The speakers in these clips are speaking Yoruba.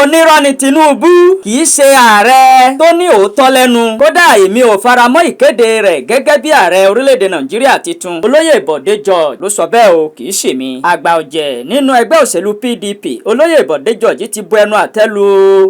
onírọ́ ni Tinubu kì í ṣe ààrẹ tó ní òótọ́ lẹ́nu. Kódà èmi ò faramọ́ ìkéde rẹ̀ gẹ́gẹ́ bí ààrẹ orílẹ̀-èdè Nàìjíríà titun. Olóyè Bọ̀dé George ló sọ bẹ́ẹ̀ o, kì í ṣe mi. Àgbà ọ̀jẹ̀ nínú ẹgbẹ́ òṣèlú PDP olóyè Bọ̀dé George ti bu ẹnu àtẹ́ lu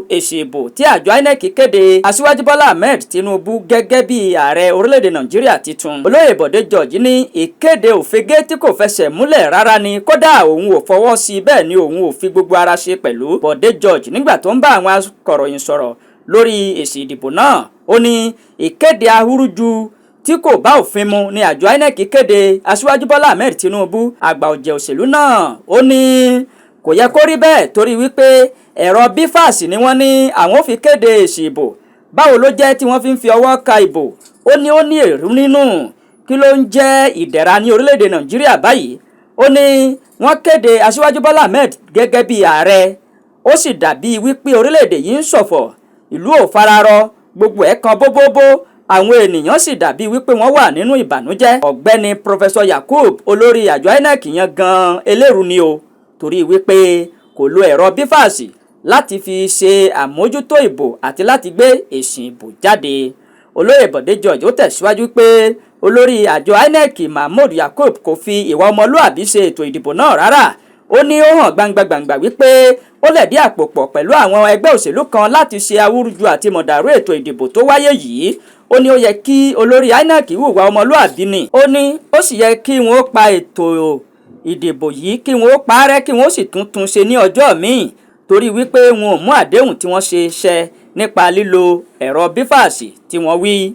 èsì ìbò tí àjọ INEC kéde Aṣíwájú Bọ́lá Ahmed Tinubu gẹ́gẹ́ bí ààrẹ orílẹ̀-èdè Nàìjíríà titun. Olóyè Bọ̀dé George ní ìkéde òfegè tí kò fẹsẹ̀ múlẹ̀ rárá ni, kódà òun ò fọwọ́ sí, bẹ́ẹ̀ ni òun ò fi gbogbo ara ṣe pẹ̀lú. Bọ̀dé George nígbà tó ń bá àwọn akọ̀ròyìn sọ̀rọ̀ lórí èsì ìdìbò náà, ó ní ìkéde ahúrúju tí kò bá òfin mu ni àjọ INEC kéde Aṣíwájú Bọ́lá Ahmed Tinubu. Àgbà ọ̀jẹ̀ òṣèlú náà ó ní kò yẹ kó rí bẹ́ẹ̀ torí wípé ẹ̀rọ bífàsì ni wọ́n ní àwọn ò fi kéde èsì ìbò. Báwo ló jẹ́ tí wọ́n fi ń fi ọwọ́ ka ìbò? Ó ní ó ní èrú nínú. Kí ló ń jẹ́ ìdẹ̀ra ní orílẹ̀-èdè Nàìjíríà báyìí? Ó ní wọ́n kéde Aṣíwájú Bọ́lá Ahmed gẹ́gẹ́ bí ààrẹ, ó sì dàbí wípé orílẹ̀-èdè yìí ń ṣọ̀fọ̀, ìlú ò fararọ, gbogbo ẹ̀ kan bóbóbó, àwọn ènìyàn sì dàbí wípé wọ́n wà nínú ìbànújẹ́. Ọ̀gbẹ́ni Professor Yakub olórí àjọ INEC yẹn gan eléru ni o, torí wípé kò lo ẹ̀rọ bífàsì láti fi ṣe àmójútó ìbò àti láti gbé èsì ìbò jáde. Olóyè Bọ̀dé George ó tẹ̀síwájú pé olórí àjọ INEC Mahmood Yakub kò fi ìwà ọmọlúàbí ṣe ètò ìdìbò náà rárá. Ó ní ó hàn gbangba wípé ó lẹ̀dí àpò pọ̀ pẹ̀lú àwọn ẹgbẹ́ òṣèlú kan láti ṣe awúrúju àti mọ̀dàrú ètò ìdìbò tó wáyé yìí. Ó ní ó yẹ kí olórí INEC hùwà ọmọlúàbí ni. Ó ní ó sì yẹ kí wọ́n pa ètò ìdìbò yìí, kí wọ́n parẹ́, kí wọ́n sì tún ṣe ní ọjọ́ míì, torí wípé wọn ò mú àdéhùn tí wọ́n ṣe nípa lílo ẹ̀rọ bífàsì tí wọ́n wí.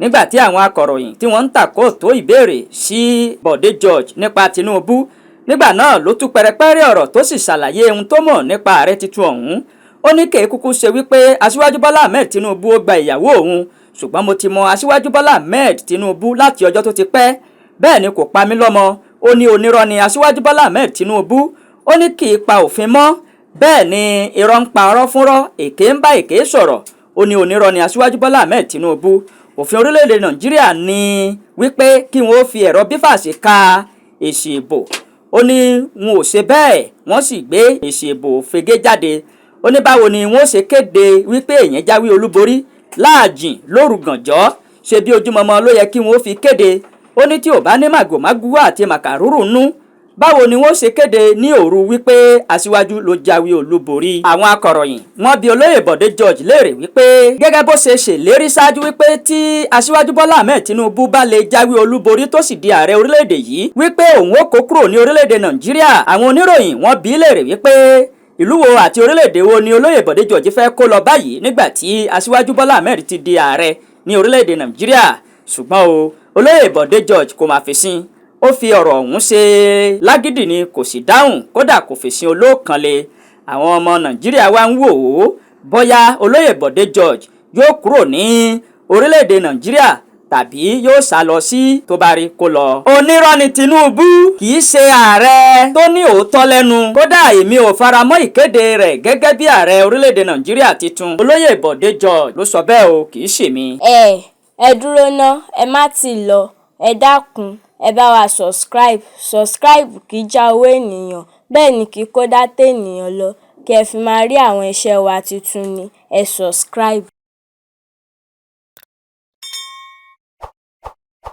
Nígbà tí àwọn akọ̀ròyìn tí wọ́n ń tàkò tó ìbéèrè sí Bọ̀dé George nípa Tinubu, nígbà náà ló tú pẹrẹpẹrẹ ọ̀rọ̀ tó sì ṣàlàyé ohun tó mọ̀ nípa ààrẹ titun ọ̀hún. Ó ní kèé kúkú ṣe wípé Aṣíwájú Bọ́lá Ahmed Tinubu ó gba ìyàwó òun, ṣùgbọ́n mo ti mọ Aṣíwájú Bọ́lá Ahmed Tinubu láti ọjọ́ tó ti pẹ́, bẹ́ẹ̀ ni kò pa mí lọ́mọ. Ó ní onírọ́ ni Aṣíwájú Bọ́lá Ahmed Tinubu. Ó ní kì í pa òfin mọ́, bẹ́ẹ̀ ni irọ́ ń pa ọ̀rọ̀ fúnrọ́, èké ń bá èké sọ̀rọ̀. Ó ní onírọ́ ni Aṣíwájú Bọ́lá Ahmed Tinubu. Òfin orílẹ̀-èdè Nàìjíríà ní wípé kí wọ́n fi ẹ̀rọ bífàsì ka èsì ìbò. Ó ní wọn ò ṣe bẹ́ẹ̀, wọ́n sì gbé èsì ìbò òfegè jáde. Ó ní báwo ni wọ́n ṣe kéde wípé èèyàn jáwé olúborí láàjìn lóru gànjọ́, ṣe bí ojúmọmọ ló yẹ kí wọ́n fi kéde. Ó ní tí ò bá ní màgòmágú àti màkàrúrù nú, báwo ni wọ́n ṣe kéde ní òru wípé Aṣíwájú ló jáwé olúborí? Àwọn akọ̀ròyìn wọ́n bi olóyè Bọ̀dé George léèrè wípé gẹ́gẹ́ bó ṣe ṣèlérí ṣáájú wípé tí Aṣíwájú Bọ́lá Ahmed Tinubu bá lè jáwé olúborí tó sì di ààrẹ orílẹ̀-èdè yìí, wípé òun ó kó kúrò ní orílẹ̀-èdè Nàìjíríà. Àwọn oníròyìn wọ́n bi léèrè wípé ìlú wo àti orílẹ̀-èdè wo ni olóyè Bọ̀dé George fẹ́ kó lọ báyìí nígbà tí Aṣíwájú Bọ́lá Ahmed ti di ààrẹ ní orílẹ̀-èdè Nàìjíríà. Ṣùgbọ́n o, olóyè Bọ̀dé George kò máa fèsì. Ó fi ọ̀rọ̀ ọ̀hún ṣe lágídí ni, kò sì dáhùn, kódà kò fèsì olóòkanlé. Àwọn ọmọ Nàìjíríà wá ń wò ó bóyá olóyè Bọ̀dé George yóò kúrò ní orílẹ̀-èdè Nàìjíríà tàbí yóò sá lọ sí tó bá rí kó lọ. Onírọ́ ni Tinubu kì í ṣe ààrẹ tó ní òótọ́ lẹ́nu. Kódà èmi ò faramọ́ ìkéde rẹ̀ gẹ́gẹ́ bí ààrẹ orílẹ̀-èdè Nàìjíríà titun. Olóyè Bọ̀dé George ló sọ bẹ́ẹ̀ o, kì í ṣe mi. Ẹ dúró ná, ẹ má ti lọ, ẹ dákun, ẹ bá wa subscribe kì í já owó ènìyàn, bẹ́ẹ̀ ni kì í kó dátà ènìyàn lọ. Kí ẹ fi máa rí àwọn iṣẹ́ wa tuntun ni ẹ subscribe.